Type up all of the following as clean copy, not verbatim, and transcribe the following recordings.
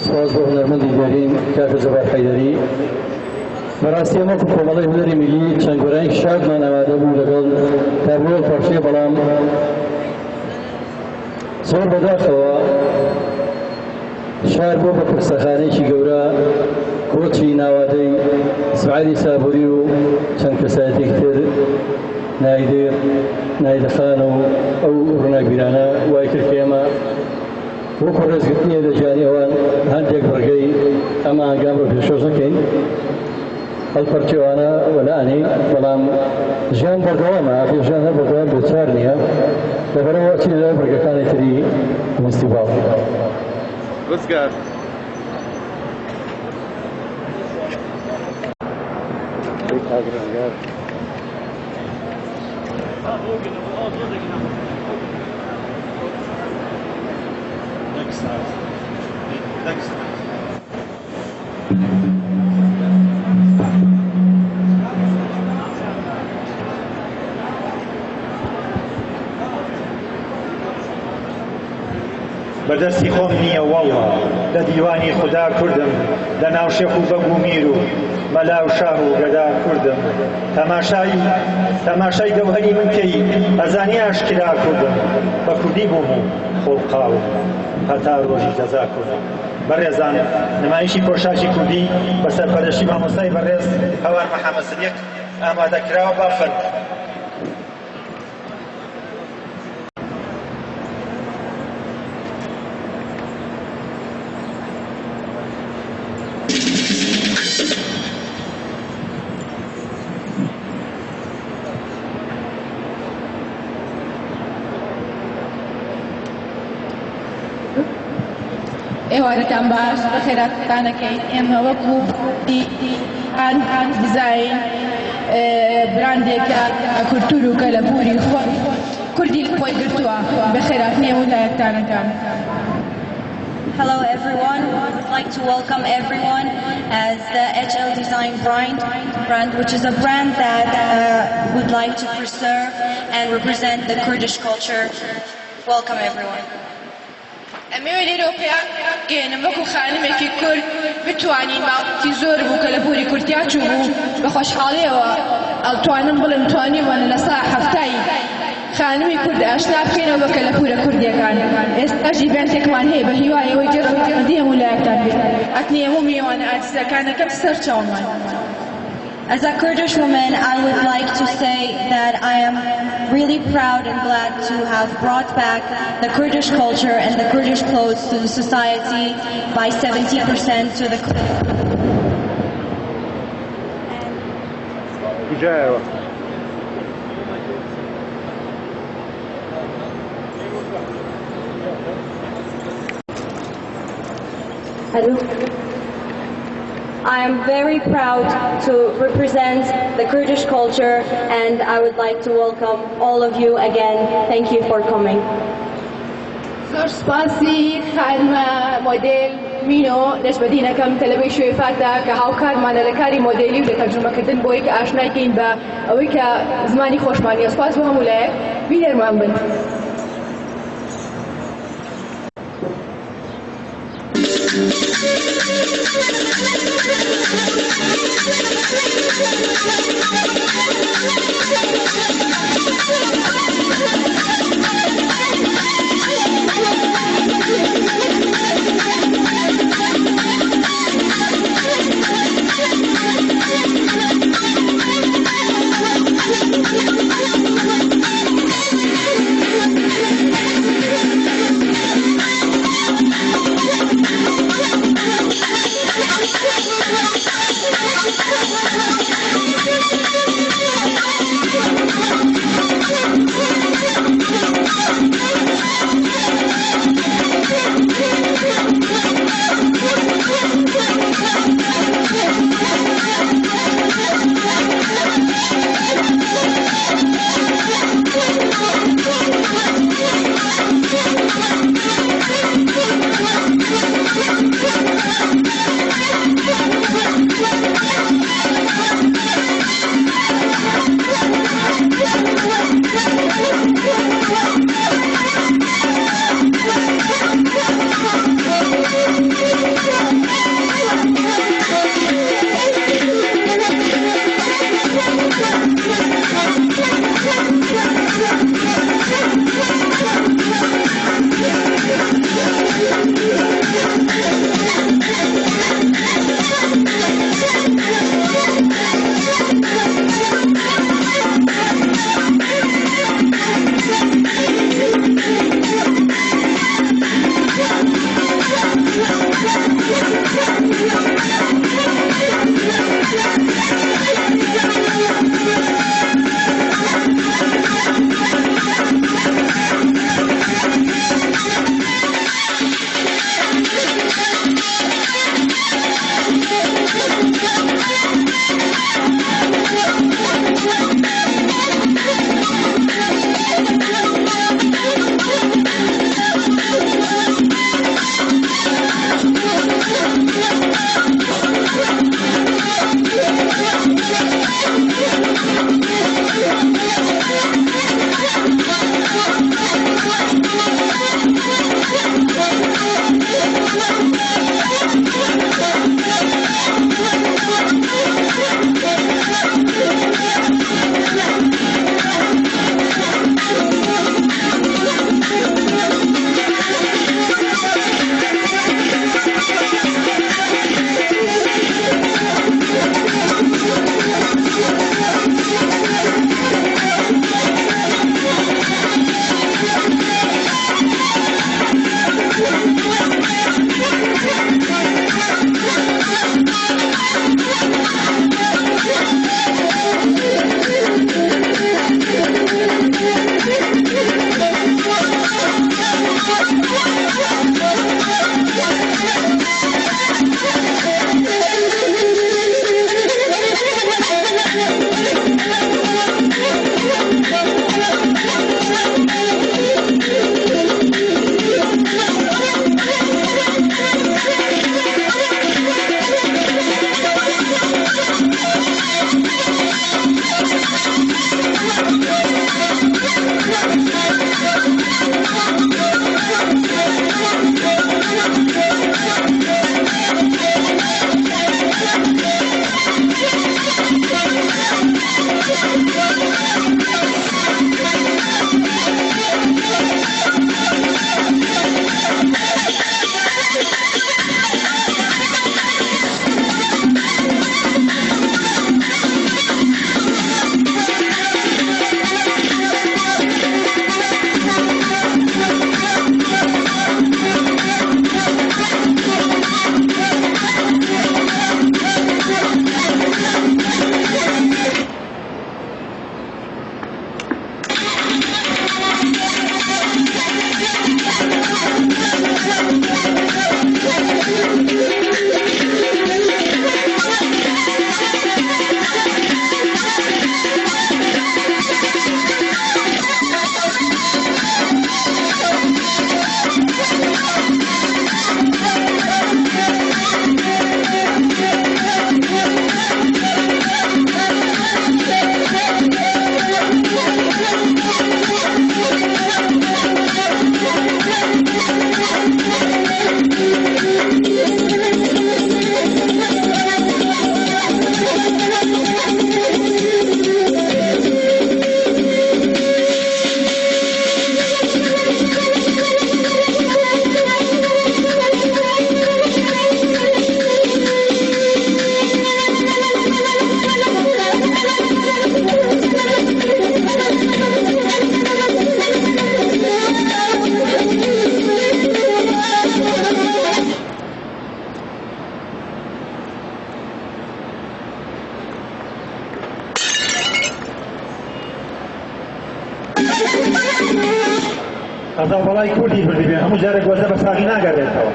سپاس بۆ هونەرمەندی دیارین کاکە جەبار حەیدەری. بەڕاستی ئەمە کۆمەڵی هونەری میلی چەند گۆرانێکی شادمان ئامادە بوو لەگەڵ کارگۆڵ پەرشێ، بەڵام زۆر بەداخەوە شار بۆ بە کورسەخانەیەکی گەورە کۆچی ناوادەی سعیدی سابووری و چەند کەسایەتێکی تر نایدەخان و ئەو ڕووناکبیرانە وای کرد کە ئێمە وەکو ڕێزگرتنیە دەجانی ئەوان هەندێک بەرگەی ئەمە ئەنگام بە پێشۆز نەکەین هەڵپەرچێوانە وەلانەی بەڵام ژیان بەردەوامە ژیان هەر بەردەوام بێچار نییە لەبەرەوە چی لە بەرگەکانی تری فستیڤاڵ بزگار بەدەستی خۆم نییە وەڵڵا لە دیوانی خوددا کوردم لە ناو شێخ و بەگ و میر و مەلا و شاه و گەدا کوردم تەماشای گەوهەری من کەی ئەزانی ئاشکرا کوردم بە کوردی بووم و خۆڵقاوم هەتا ڕۆژی جەزا کوردم بەڕێزان نمایشی پۆشاکی کوردی بە سەرپەرشتی مامۆستای بەڕێز هەوار مەحەممەد سدیق ئامادەکراوە با فەرمی ئێوارەتان باش بەخێراتتانەکەین ئێمە وەکو دیزاین براندێکە کولتور و کەلەپوری کوردی خۆی گرتووە بەخێراتنیە ویلایەتانەکان. Hello everyone, I would like to welcome everyone as the HL Design brand, which is a brand that would like to preserve and represent the Kurdish culture. Welcome everyone. ئەمێ لێرۆپیا گەێنم وەکو خانمێکی کورد بتوانین ماوەتی زۆر بوو کە لە بووری کورتیا چوو بوو بە خۆشحاڵیەوە ئەڵتوانم بڵم توانیوانە لە سا هەفتایی خانمی کورد ئاشنا بکەینەوە بە کەلەپورە کوردیەکان. ئێستاش ئیڤێنتێکمان هەیە بە هیوایەوەی گەڕێ ویلایەتان بێت ئەکنی هەموو میوانە ئارتیستەکانەکەت سەر چاومان. As a Kurdish woman, I would like to say that I am really proud and glad to have brought back the Kurdish culture and the Kurdish clothes to the society by 70% to the Hello. I am very proud to represent the Kurdish culture and I would like to welcome all of you again. Thank you for coming. زۆر سپاسی خانمە مۆدێل مینۆ دەشبەدینەکەم تەلەبەی شوێفاتە کە هاوکارمانە لە کاری مۆدێلی و لە تەرجمەکردن بۆی کە ئاشناکەین بە ئەوەی کە زمانی خۆشمانیە. سپاس بۆ هەموو لایەک بینەرمان بن. چاوەڵای کوردی بردی بێ هەموو جارێک وەزە بە ساغی ناگەڕێتەوە.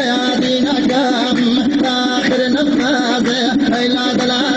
يا دينا كم آخر نفاذ إلا دلال